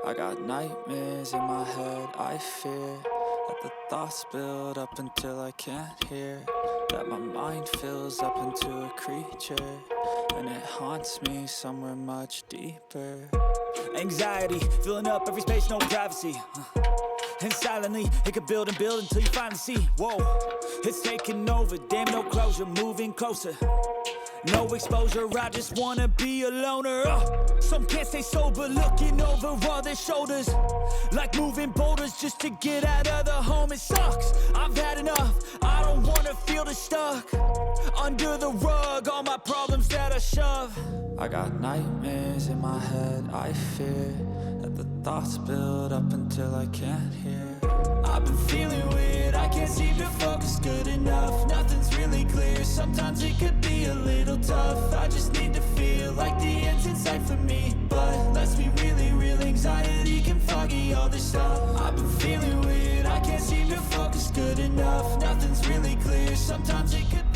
I got nightmares in my head, I fear that the thoughts build up until I can't hear, that my mind fills up into a creature, and it haunts me somewhere much deeper. Anxiety, filling up every space, no privacy. And silently, it could build and build until you finally see, whoa, it's taking over, damn no closure, moving closer. No exposure, I just wanna be a loner. Some can't stay sober, looking over all their shoulders, like moving boulders just to get out of the home. It sucks, I've had enough, I don't wanna feel the stuck under the rug, all my problems that I shove. I got nightmares in my head, I fear that the thoughts build up until I can't hear. I've been feeling weird, I can't seem to focus good enough. Nothing's really clear, sometimes it could be a little tough. I just need to feel like the end's in sight for me, but let's be really real, anxiety can foggy all this stuff. I've been feeling weird, I can't seem to focus good enough. Nothing's really clear, sometimes it could be